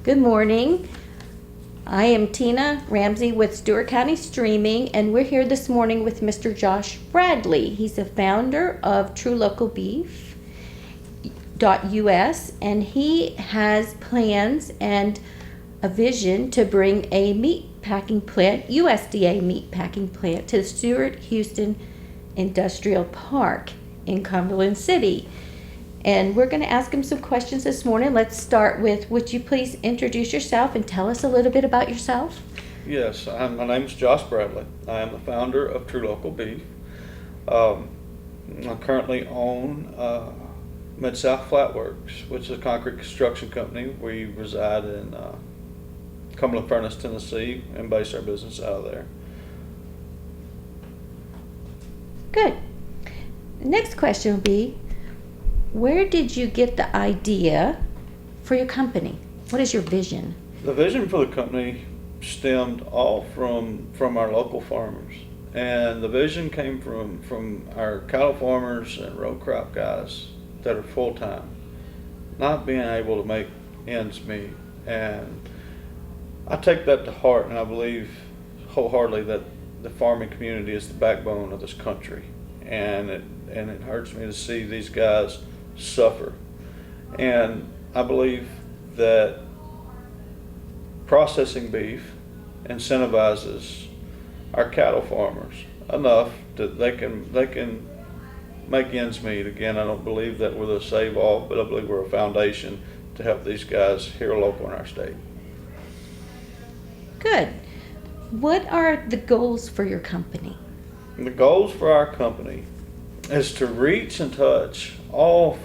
Good morning. I am Tina Ramsey with Stewart County Streaming, and we're here this morning with Mr. Josh Bradley. He's the founder of TrueLocalBeef.us, and he has plans and a vision to bring a meat packing plant, USDA meat packing plant, to the Stewart-Houston Industrial Park in Cumberland City. And we're going to ask him some questions this morning. Let's start with, would you please introduce yourself and tell us a little bit about yourself? Yes, my name is Josh Bradley. I am the founder of True Local Beef. I currently own Mid-South Flatworks, which is a concrete construction company. We reside in Cumberland Furnace, Tennessee, and base our business out of there. Good. The next question will be, where did you get the idea for your company? What is your vision? The vision for the company stemmed all from our local farmers. And the vision came from our cattle farmers and row crop guys that are full-time, not being able to make ends meet. And I take that to heart, and I believe wholeheartedly that the farming community is the backbone of this country. And it hurts me to see these guys suffer. And I believe that processing beef incentivizes our cattle farmers enough that they can make ends meet. Again, I don't believe that we're the save all, but I believe we're a foundation to help these guys here local in our state. All Good. What are the goals for your company? And the goals for our company is to reach and touch all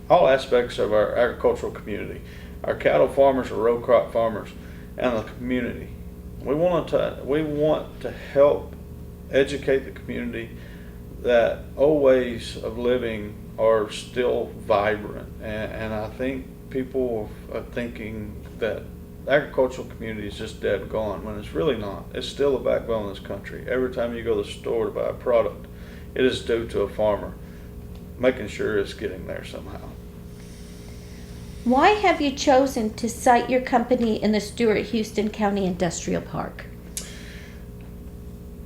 aspects of our agricultural community, our cattle farmers, our row crop farmers, and the community. We want to help educate the community that old ways of living are still vibrant, and I think people are thinking that the agricultural community is just dead gone, when it's really not. It's still the backbone of this country. Every time you go to the store to buy a product, it is due to a farmer making sure it's getting there somehow. Why have you chosen to site your company in the Stewart-Houston County Industrial Park?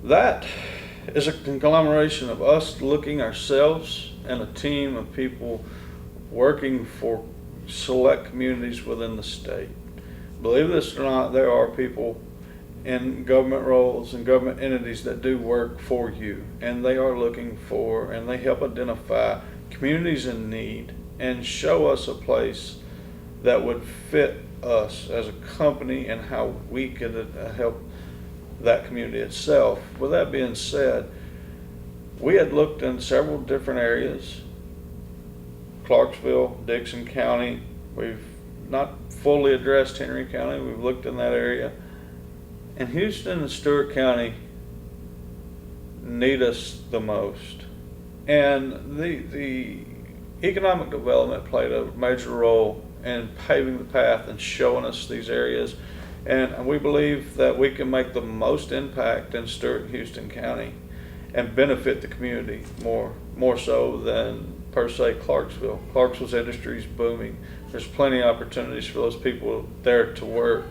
That is a conglomeration of us looking ourselves and a team of people working for select communities within the state. Believe this or not, there are people in government roles and government entities that do work for you, and they are looking for and they help identify communities in need and show us a place that would fit us as a company and how we could help that community itself. With that being said, we had looked in several different areas: Clarksville, Dixon County. We've not fully addressed Henry County. We've looked in that area. And Houston and Stewart County need us the most. And the economic development played a major role in paving the path and showing us these areas. And we believe that we can make the most impact in Stewart and Houston County and benefit the community more so than per se Clarksville. Clarksville's industry is booming. There's plenty of opportunities for those people there to work.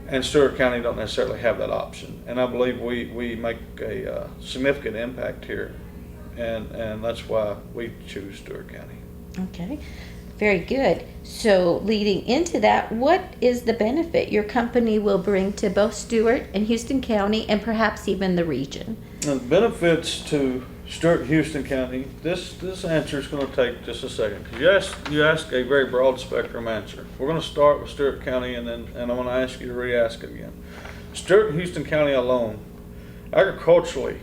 And Stewart County don't necessarily have that option. And I believe we make a significant impact here. And that's why we choose Stewart County. Okay, very good. So leading into that, what is the benefit your company will bring to both Stewart and Houston County and perhaps even the region? Now, the benefits to Stewart-Houston County, this answer is going to take just a second, because you asked a very broad spectrum answer. We're going to start with Stewart County, and I'm going to ask you to re-ask it again. Stewart-Houston County alone, agriculturally,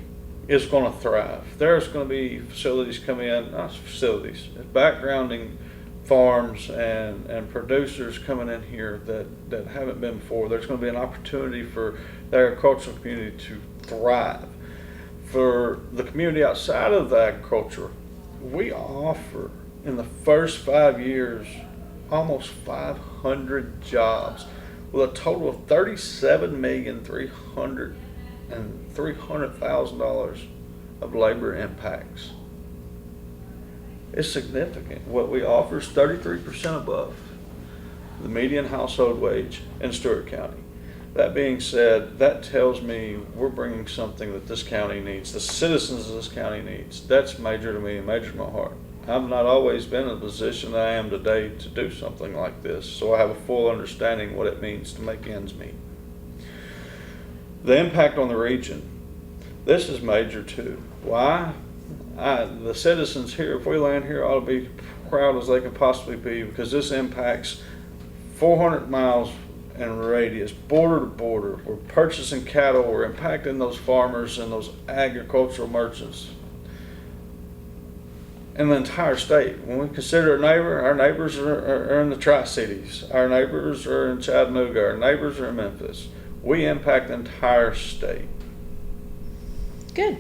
is going to thrive. There's going to be facilities come in, not facilities, backgrounding farms and producers coming in here that haven't been before. There's going to be an opportunity for the agricultural community to thrive. For the community outside of the agriculture, we offer in the first 5 years almost 500 jobs with a total of $37,300,000 of labor impacts. It's significant. What we offer is 33% above. the median household wage in Stewart County. That being said, that tells me we're bringing something that this county needs, the citizens of this county needs. That's major to me and major to my heart. I've not always been in the position that I am today to do something like this, so I have a full understanding what it means to make ends meet. The impact on the region, this is major too. Why? The citizens here, if we land here, ought to be proud as they can possibly be, because this impacts 400 miles in radius, border to border. We're purchasing cattle, we're impacting those farmers and those agricultural merchants in the entire state. When we consider a neighbor, our neighbors are in the Tri-Cities, our neighbors are in Chattanooga, our neighbors are in Memphis. We impact the entire state. Good.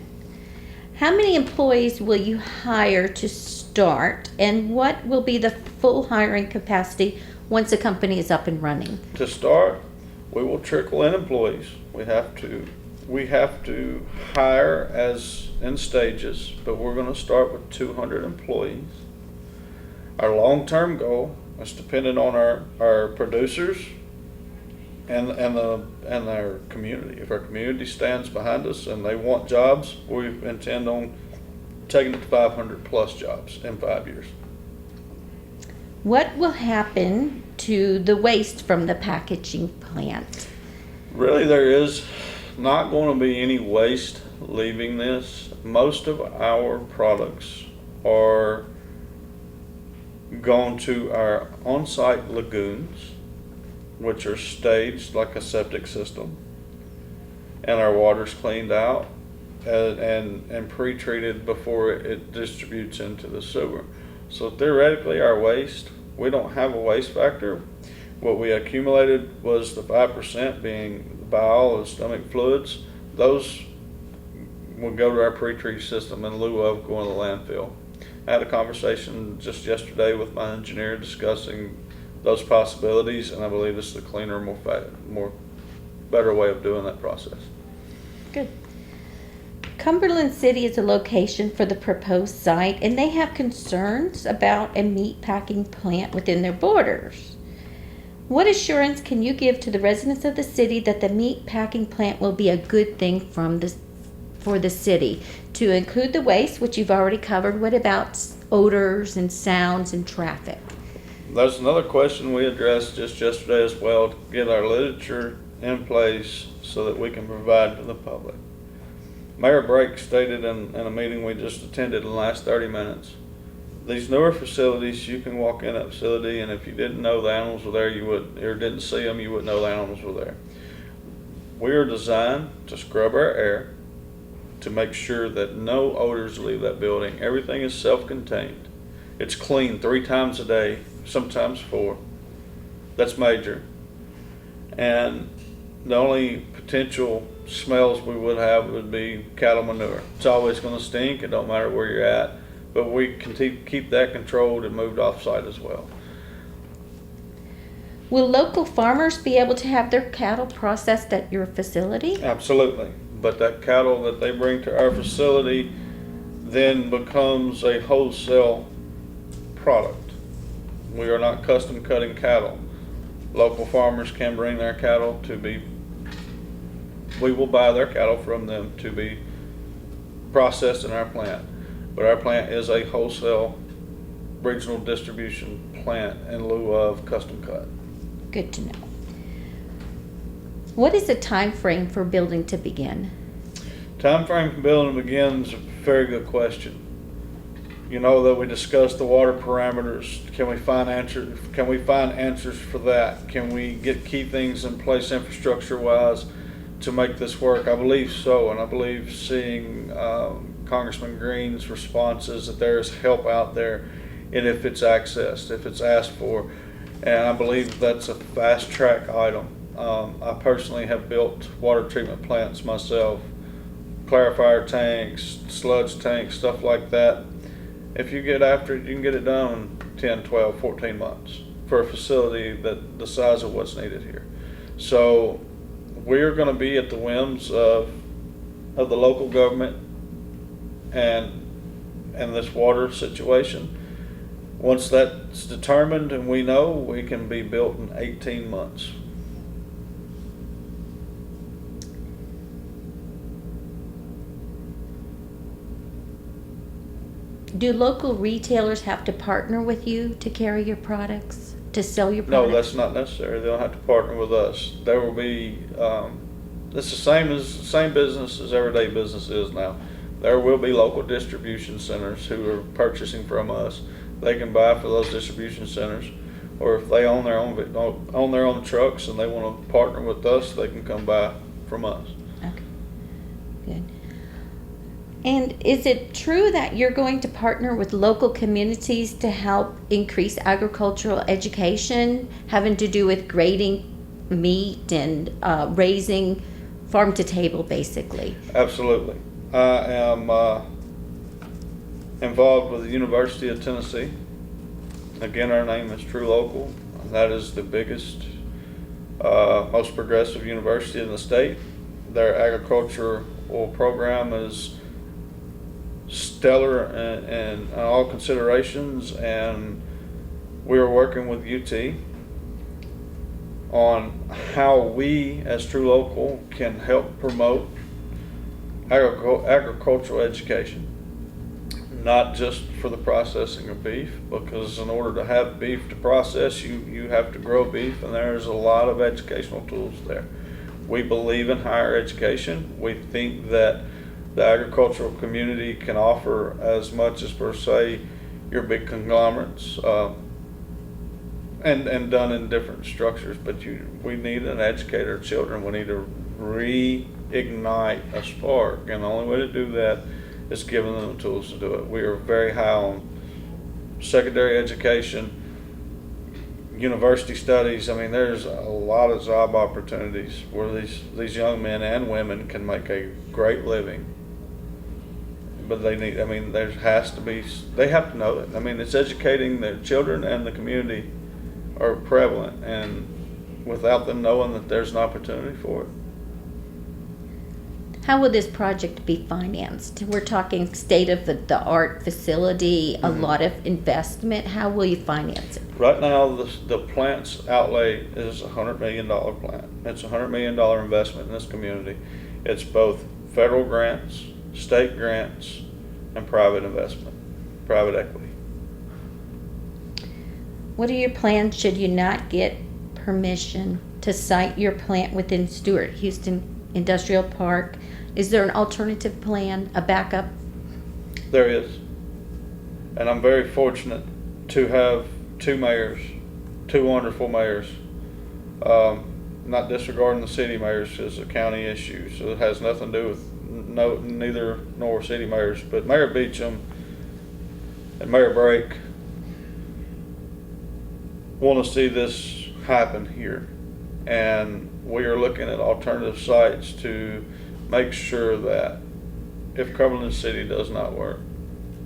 How many employees will you hire to start, and what will be the full hiring capacity once the company is up and running? To start, we will trickle in employees. We have to hire as in stages, but we're going to start with 200 employees. Our long-term goal is dependent on our producers and our community. If our community stands behind us and they want jobs, we intend on taking it to 500 plus jobs in 5 years. What will happen to the waste from the packaging plant? Really, there is not going to be any waste leaving this. Most of our products are going to our on-site lagoons, which are staged like a septic system, and our water's cleaned out and pre-treated before it distributes into the sewer. So theoretically, our waste, we don't have a waste factor. What we accumulated was the 5% being the bile and stomach fluids. Those will go to our pre-treat system in lieu of going to the landfill. I had a conversation just yesterday with my engineer discussing those possibilities, and I believe this is the cleaner, more better way of doing that process. Good. Cumberland City is a location for the proposed site, and they have concerns about a meat packing plant within their borders. What assurance can you give to the residents of the city that the meat packing plant will be a good thing for the city? To include the waste, which you've already covered, what about odors and sounds and traffic? That's another question we addressed just yesterday as well, to get our literature in place so that we can provide to the public. Mayor Brake stated in a meeting we just attended in the last 30 minutes, these newer facilities, you can walk in that facility, and if you didn't know the animals were there, or didn't see them, you wouldn't know the animals were there. We are designed to scrub our air, to make sure that no odors leave that building. Everything is self-contained. It's cleaned 3 times a day, sometimes 4. That's major. And the only potential smells we would have would be cattle manure. It's always going to stink. It don't matter where you're at, but we can keep that controlled and moved off site as well. Will local farmers be able to have their cattle processed at your facility? Absolutely. But that cattle that they bring to our facility then becomes a wholesale product. We are not custom cutting cattle. Local farmers can bring their cattle we will buy their cattle from them to be processed in our plant. But our plant is a wholesale regional distribution plant in lieu of custom cut. Good to know. What is the time frame for building to begin? Time frame for building begins a very good question. You know that we discussed the water parameters. Can we find answers for that? Can we get key things in place infrastructure wise to make this work? I believe so, and I believe seeing Congressman Green's responses that there is help out there, and if it's accessed, if it's asked for, and I believe that's a fast track item. I personally have built water treatment plants myself, clarifier tanks, sludge tanks, stuff like that. If you get after it, you can get it done in 10, 12, 14 months for a facility that the size of what's needed here. So we're going to be at the whims of the local government and this water situation. Once that's determined and we know, we can be built in 18 months. Do local retailers have to partner with you to carry your products, to sell your No, products? that's not necessary. They'll have to partner with us. There will be, it's the same business as everyday business is now. There will be local distribution centers who are purchasing from us. They can buy for those distribution centers, or if they own their own trucks and they want to partner with us, they can come buy from us. Okay, good. And is it true that you're going to partner with local communities to help increase agricultural education, having to do with grading meat and raising farm to table, basically? Absolutely. I am involved with the University of Tennessee. Again, our name is True Local. That is the biggest, most progressive university in the state. Their agricultural program is stellar in all considerations, and we are working with UT on how we as True Local can help promote agricultural education, not just for the processing of beef, because in order to have beef to process, you have to grow beef, and there's a lot of educational tools there. We believe in higher education. We think that the agricultural community can offer as much as, per se, your big conglomerates, and done in different structures. But we need an educator of children. We need to reignite a spark, and the only way to do that is giving them the tools to do it. We are very high on secondary education, university studies. I mean, there's a lot of job opportunities where these young men and women can make a great living. But they need, I mean, they have to know it. I mean, it's educating their children, and the community are prevalent, and without them knowing that there's an opportunity for it. How will this project be financed? We're talking state-of-the-art facility, a lot of investment. How will you finance it? Right now, the plant's outlay is a $100 million plant. It's a $100 million investment in this community. It's both federal grants, state grants, and private investment, private equity. What are your plans should you not get permission to site your plant within Stewart-Houston Industrial Park? Is there an alternative plan, a backup? There is. And I'm very fortunate to have two wonderful mayors. Not disregarding the city mayors, it's a county issue, so it has nothing to do with neither nor city mayors. But Mayor Beecham and Mayor Brake want to see this happen here, and we are looking at alternative sites to make sure that if Cumberland City does not work,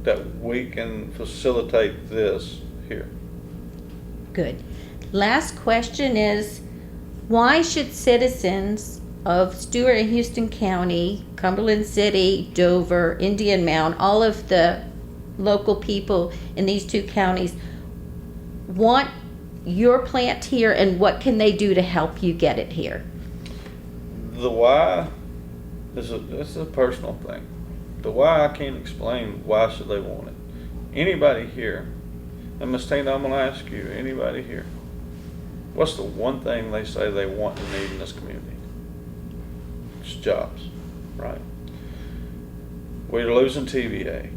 that we can facilitate this here. Good. Last question is, why should citizens of Stewart-Houston County, Cumberland City, Dover, Indian Mound, all of the local people in these two counties want your plant here, and what can they do to help you get it here? The why it's a personal thing. The why, I can't explain why should they want it. Anybody here, and Ms. Tina, I'm going to ask you, anybody here, what's the one thing they say they want and need in this community? It's jobs, right? We're losing TVA.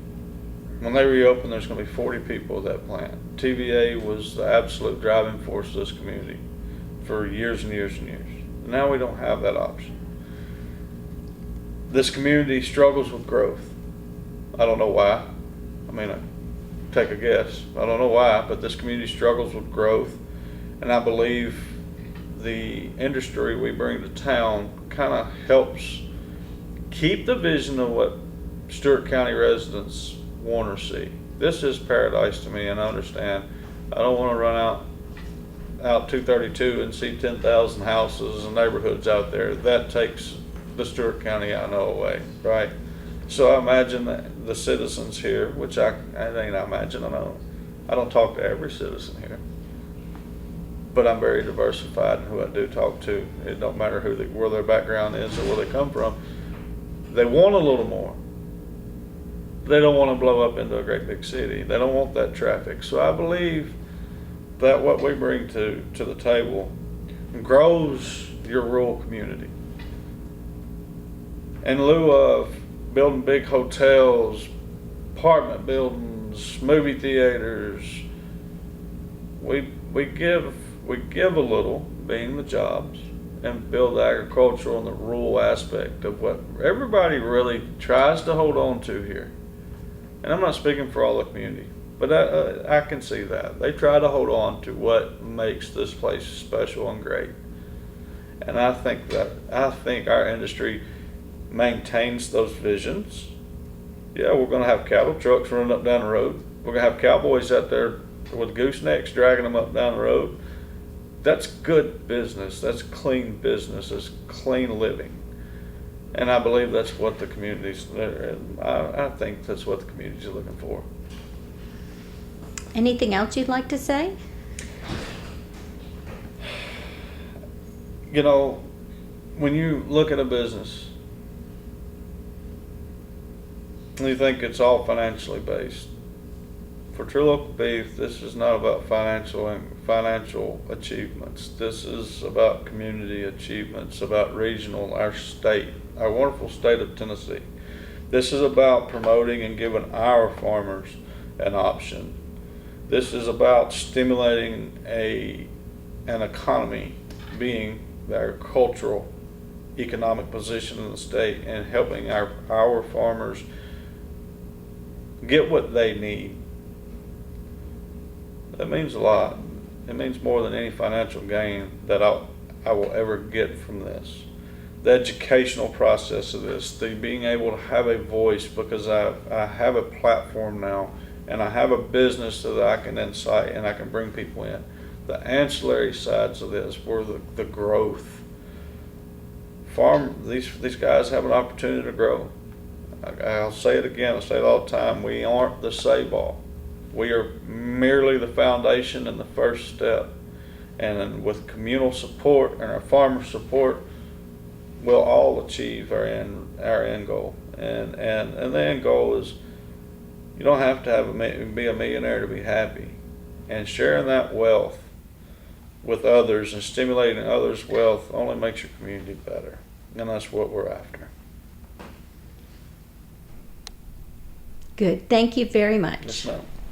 When they reopen, there's going to be 40 people at that plant. TVA was the absolute driving force of this community for years and years and years. Now we don't have that option. This community struggles with growth. I don't know why. I mean, take a guess. I don't know why, but this community struggles with growth, and I believe the industry we bring to town kind of helps keep the vision of what Stewart County residents want or see. This is paradise to me, and I understand. I don't want to run out 232 and see 10,000 houses and neighborhoods out there. That takes the Stewart County I know away, right? So I imagine that the citizens here, which I know, I don't talk to every citizen here, but I'm very diversified in who I do talk to. It don't matter where their background is or where they come from. They want a little more. They don't want to blow up into a great big city. They don't want that traffic. So I believe that what we bring to the table grows your rural community. In lieu of building big hotels, apartment buildings, movie theaters, we give a little, being the jobs, and build the agricultural and the rural aspect of what everybody really tries to hold on to here. And I'm not speaking for all the community, but I can see that. They try to hold on to what makes this place special and great. And I think our industry maintains those visions. Yeah, we're gonna have cattle trucks running up down the road. We're gonna have cowboys out there with goosenecks dragging them up down the road. That's good business. That's clean business. That's clean living. And I believe that's what the community's, I think that's what the community's looking for. Anything else you'd like to say? You know, when you look at a business, and you think it's all financially based, for True Local Beef, this is not about financial achievements. This is about community achievements, about regional, our state, our wonderful state of Tennessee. This is about promoting and giving our farmers an option. This is about stimulating an economy, being the agricultural economic position in the state, and helping our farmers get what they need. That means a lot. It means more than any financial gain that I will ever get from this. The educational process of this, the being able to have a voice, because I have a platform now, and I have a business that I can incite and I can bring people in. The ancillary sides of this were the growth. These guys have an opportunity to grow. I'll say it again, I say it all the time, we aren't the save-all. We are merely the foundation and the first step. And then with communal support and our farmer support, we'll all achieve our end goal. And the end goal is, you don't have to be a millionaire to be happy. And sharing that wealth with others and stimulating others' wealth only makes your community better. And that's what we're after. Good. Thank you very much. Yes, ma'am.